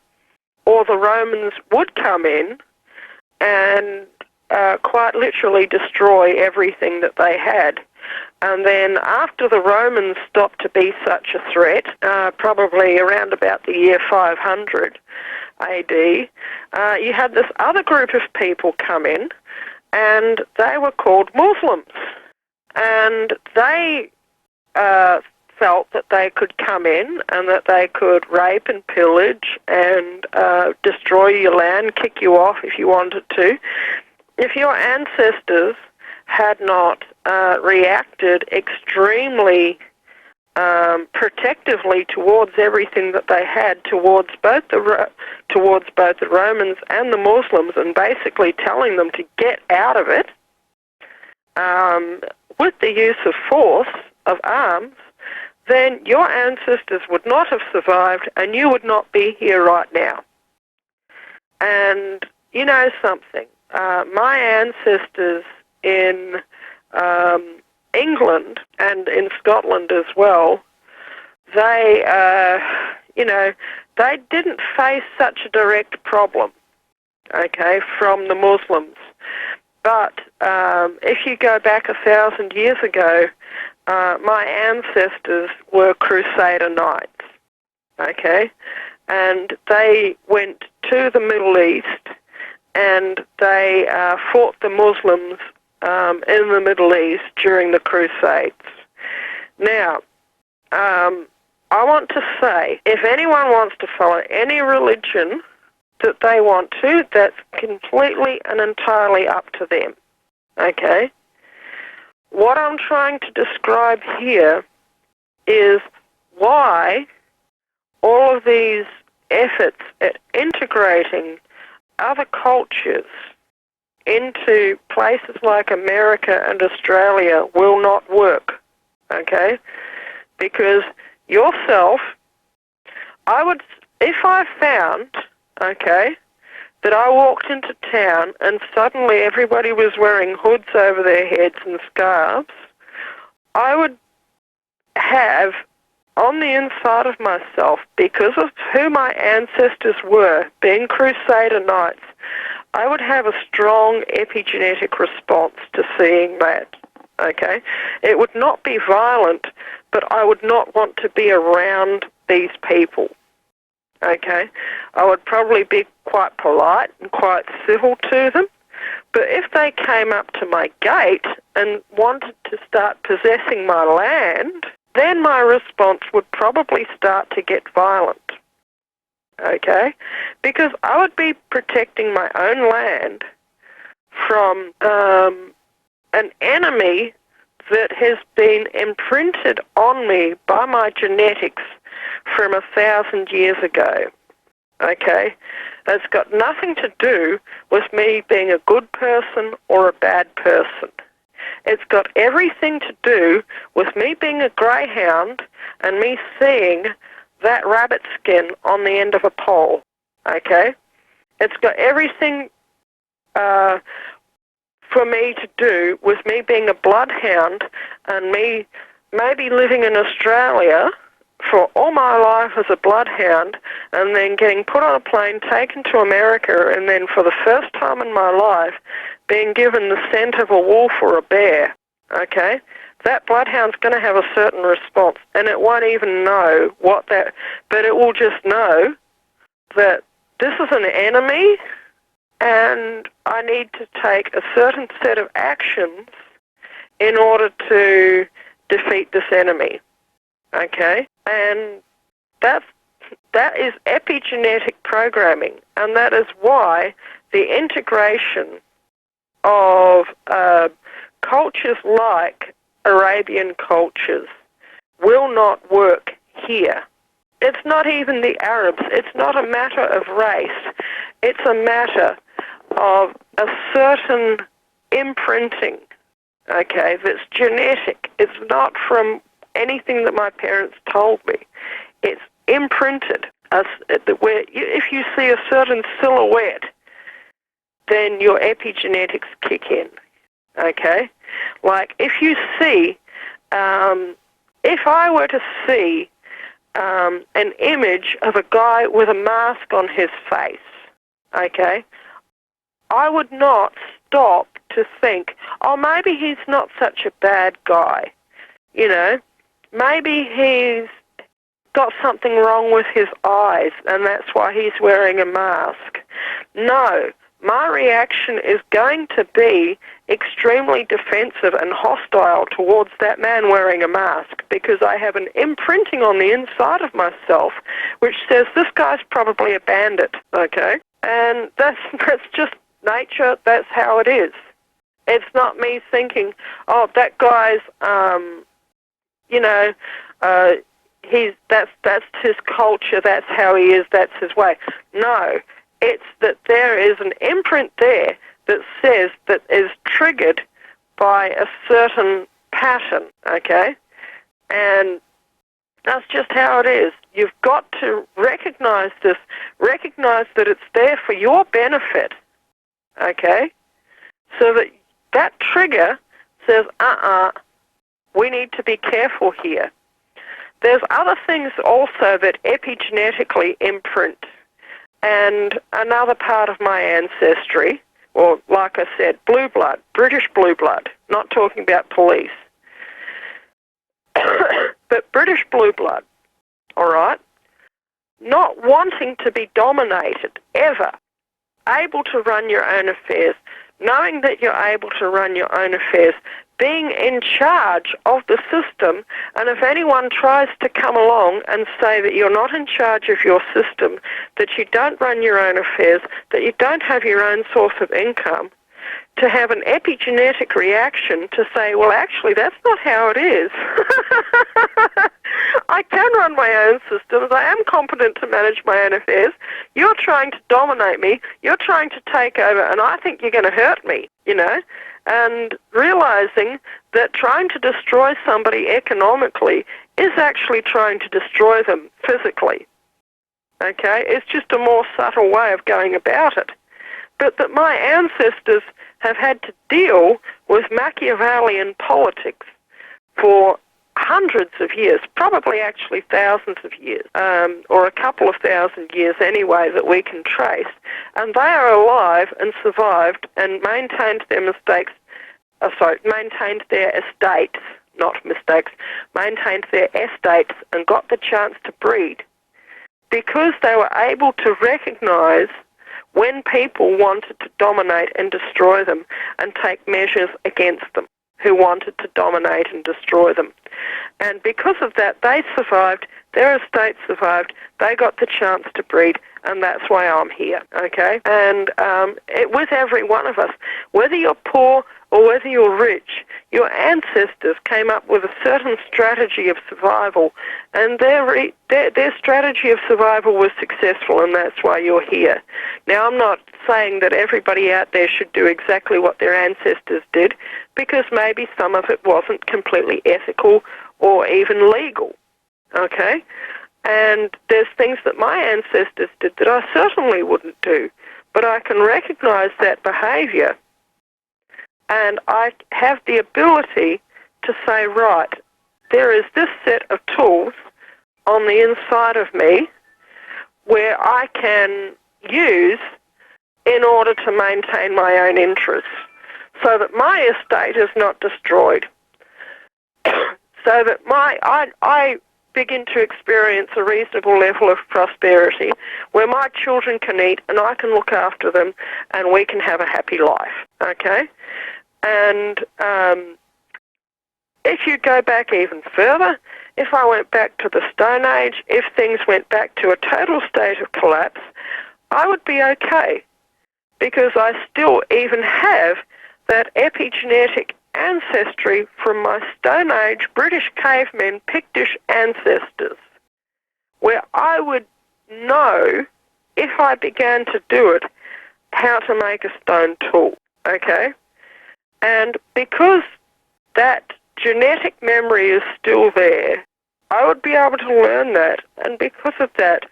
Or the Romans would come in and quite literally destroy everything that they had. And then after the Romans stopped to be such a threat, probably around about the year 500 AD, you had this other group of people come in, and they were called Muslims. And they felt that they could come in and that they could rape and pillage and destroy your land, kick you off if you wanted to. If your ancestors had not reacted extremely protectively towards everything that they had, towards both the Romans and the Muslims, and basically telling them to get out of it with the use of force, of arms, then your ancestors would not have survived and you would not be here right now. And you know something, my ancestors in England and in Scotland as well, they, you know, they didn't face such a direct problem, okay, from the Muslims. But if you go back 1,000 years ago, my ancestors were Crusader knights, okay, and they went to the Middle East and they fought the Muslims in the Middle East during the Crusades. Now, I want to say, if anyone wants to follow any religion that they want to, that's completely and entirely up to them, okay? what I'm trying to describe here is why all of these efforts at integrating other cultures into places like America and Australia will not work, okay? Because yourself, if I found, okay, that I walked into town and suddenly everybody was wearing hoods over their heads and scarves, I would have on the inside of myself, because of who my ancestors were, being Crusader Knights, I would have a strong epigenetic response to seeing that, okay? It would not be violent, but I would not want to be around these people, okay? I would probably be quite polite and quite civil to them, but if they came up to my gate and wanted to start possessing my land, then my response would probably start to get violent, okay? Because I would be protecting my own land from an enemy that has been imprinted on me by my genetics from 1,000 years ago, okay? It's got nothing to do with me being a good person or a bad person. It's got everything to do with me being a greyhound and me seeing that rabbit skin on the end of a pole, okay? It's got everything for me to do with me being a bloodhound and me maybe living in Australia for all my life as a bloodhound and then getting put on a plane, taken to America, and then for the first time in my life being given the scent of a wolf or a bear, okay? That bloodhound's going to have a certain response, and it won't even know what that, but it will just know that this is an enemy and I need to take a certain set of actions in order to defeat this enemy, okay? And that is epigenetic programming, and that is why the integration of cultures like Arabian cultures will not work here. It's not even the Arabs. It's not a matter of race. It's a matter of a certain imprinting, okay, that's genetic. It's not from anything that my parents told me. It's imprinted. Where if you see a certain silhouette, then your epigenetics kick in, okay? Like if you see, if I were to see an image of a guy with a mask on his face, okay, I would not stop to think, oh, maybe he's not such a bad guy, you know, maybe he's got something wrong with his eyes and that's why he's wearing a mask. No, my reaction is going to be extremely defensive and hostile towards that man wearing a mask because I have an imprinting on the inside of myself which says this guy's probably a bandit, okay? And that's just nature, that's how it is. It's not me thinking, oh, that guy's, that's his culture, that's how he is, that's his way. No, it's that there is an imprint there that says that is triggered by a certain pattern, okay? And that's just how it is. You've got to recognize this, recognize that it's there for your benefit, okay? So that that trigger says, we need to be careful here. There's other things also that epigenetically imprint. And another part of my ancestry, or like I said, blue blood, British blue blood, not talking about police, but British blue blood, all right? Not wanting to be dominated, ever. Able to run your own affairs, knowing that you're able to run your own affairs, being in charge of the system, and if anyone tries to come along and say that you're not in charge of your system, that you don't run your own affairs, that you don't have your own source of income, to have an epigenetic reaction to say, well, actually, that's not how it is. I can run my own systems. I am competent to manage my own affairs. You're trying to dominate me. You're trying to take over, and I think you're going to hurt me, you know? And realizing that trying to destroy somebody economically is actually trying to destroy them physically. Okay? It's just a more subtle way of going about it. But that my ancestors have had to deal with Machiavellian politics for hundreds of years, probably actually thousands of years, or a couple of thousand years anyway that we can trace. And they are alive and survived and maintained their maintained their estates, not mistakes, maintained their estates and got the chance to breed because they were able to recognize when people wanted to dominate and destroy them and take measures against them who wanted to dominate and destroy them. And because of that, they survived, their estate survived, they got the chance to breed, and that's why I'm here, okay? And with every one of us, whether you're poor or whether you're rich, your ancestors came up with a certain strategy of survival, and their strategy of survival was successful, and that's why you're here. Now, I'm not saying that everybody out there should do exactly what their ancestors did, because maybe some of it wasn't completely ethical or even legal, okay? And there's things that my ancestors did that I certainly wouldn't do, but I can recognize that behavior, and I have the ability to say, right, there is this set of tools on the inside of me where I can use in order to maintain my own interests so that my estate is not destroyed, so that I begin to experience a reasonable level of prosperity where my children can eat and I can look after them and we can have a happy life, okay? And if you go back even further, if I went back to the Stone Age, if things went back to a total state of collapse, I would be okay because I still even have that epigenetic ancestry from my Stone Age British cavemen, Pictish ancestors, where I would know, if I began to do it, how to make a stone tool, okay? And because that genetic memory is still there, I would be able to learn that, and because of that,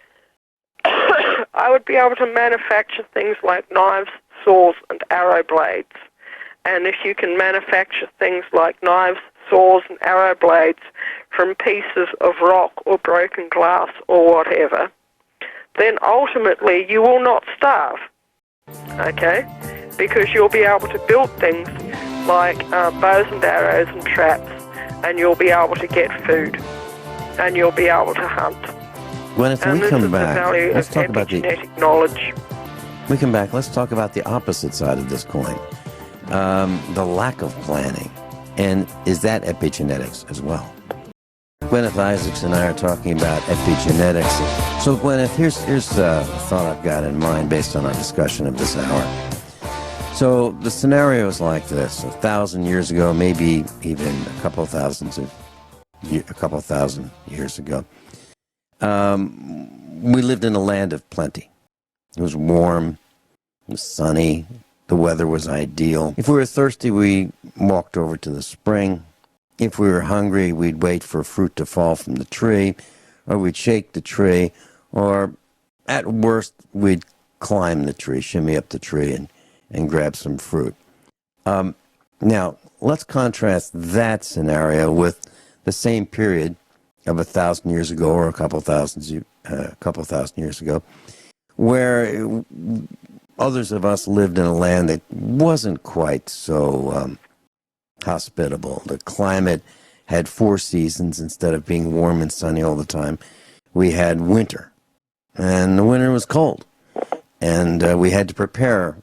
I would be able to manufacture things like knives, saws, and arrow blades. And if you can manufacture things like knives, saws, and arrow blades from pieces of rock or broken glass or whatever, then ultimately you will not starve, okay? Because you'll be able to build things like bows and arrows and traps, and you'll be able to get food, and you'll be able to hunt. Gwyneth, when we come back, let's talk about epigenetic knowledge. We come back, let's talk about the opposite side of this coin. The lack of planning. And is that epigenetics as well? Guineith Isaacs and I are talking about epigenetics. So, Guineith, here's a thought I've got in mind based on our discussion of this hour. So, the scenario is like this. 1,000 years ago, maybe even a couple thousand years ago, we lived in a land of plenty. It was warm, it was sunny, the weather was ideal. If we were thirsty, we walked over to the spring. If we were hungry, we'd wait for fruit to fall from the tree, or we'd shake the tree, or at worst, we'd climb the tree, shimmy up the tree, and grab some fruit. Now, let's contrast that scenario with the same period of 1,000 years ago, or a couple thousand years ago, where others of us lived in a land that wasn't quite so hospitable. The climate had 4 seasons instead of being warm and sunny all the time. We had winter, and the winter was cold, and we had to prepare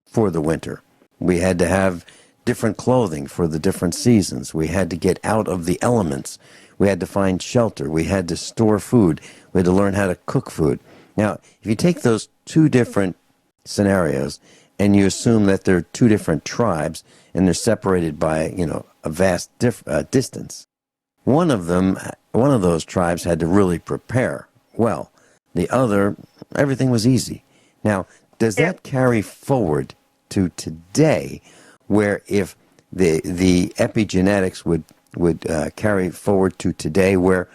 for the winter. We had to have different clothing for the different seasons. We had to get out of the elements. We had to find shelter. We had to store food. We had to learn how to cook food. Now, if you take those two different scenarios and you assume that they're two different tribes, and they're separated by, a vast distance. One of those tribes had to really prepare well. The other, everything was easy. Now, does that carry forward to today, where if the epigenetics would carry forward to today, where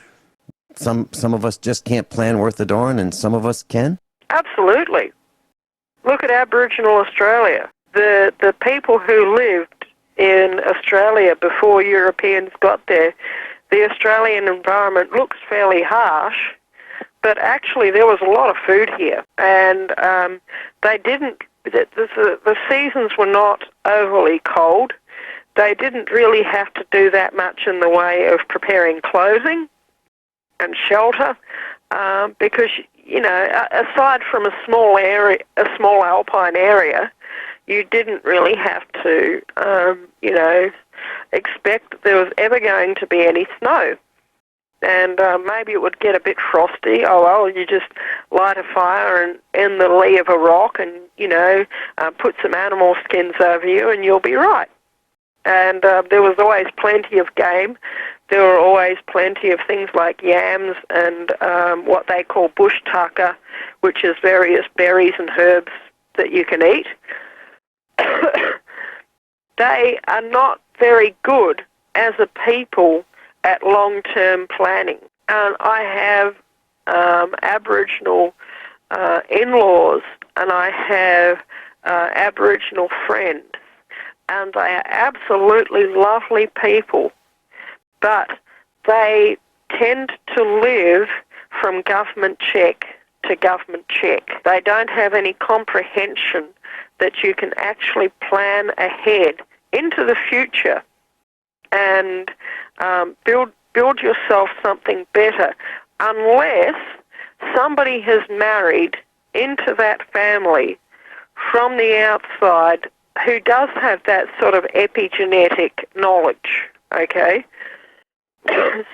some of us just can't plan worth a darn and some of us can? Absolutely. Look at Aboriginal Australia. The people who lived in Australia before Europeans got there, the Australian environment looks fairly harsh, but actually there was a lot of food here, and the seasons were not overly cold. They didn't really have to do that much in the way of preparing clothing and shelter, because, aside from a small alpine area, you didn't really have to, expect that there was ever going to be any snow. And maybe it would get a bit frosty. Oh, well, you just light a fire in the lee of a rock and, put some animal skins over you and you'll be right. And there was always plenty of game. There were always plenty of things like yams and what they call bush tucker, which is various berries and herbs that you can eat. They are not very good as a people at long-term planning. And I have Aboriginal in-laws, and I have Aboriginal friends, and they are absolutely lovely people, but they tend to live from government check to government check. They don't have any comprehension that you can actually plan ahead into the future and build yourself something better, unless somebody has married into that family from the outside who does have that sort of epigenetic knowledge, okay?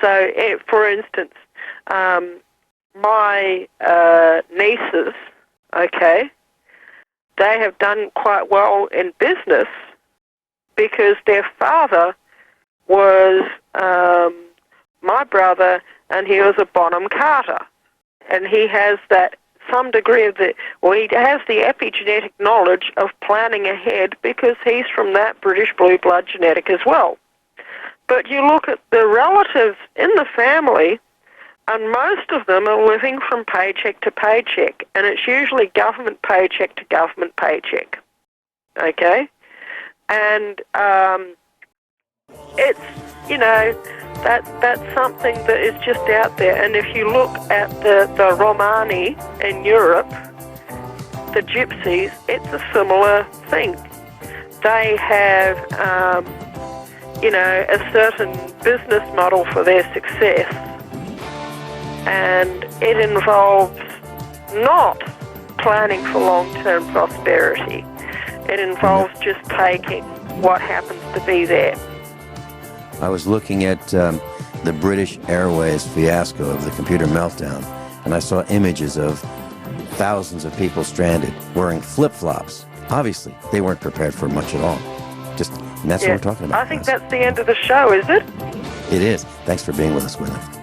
So, for instance, my nieces, okay, they have done quite well in business because their father was my brother, and he was a Bonham Carter. And he has that some degree of he has the epigenetic knowledge of planning ahead because he's from that British blue blood genetic as well. But you look at the relatives in the family, and most of them are living from paycheck to paycheck, and it's usually government paycheck to government paycheck. Okay? And it's, that's something that is just out there. And if you look at the Romani in Europe, the Gypsies, it's a similar thing. They have, a certain business model for their success, and it involves not planning for long-term prosperity. It involves just taking what happens to be there. I was looking at the British Airways fiasco of the computer meltdown, and I saw images of thousands of people stranded wearing flip-flops. Obviously, they weren't prepared for much at all. And that's what we're talking about. I think that's the end of the show, is it? It is. Thanks for being with us, Guineith.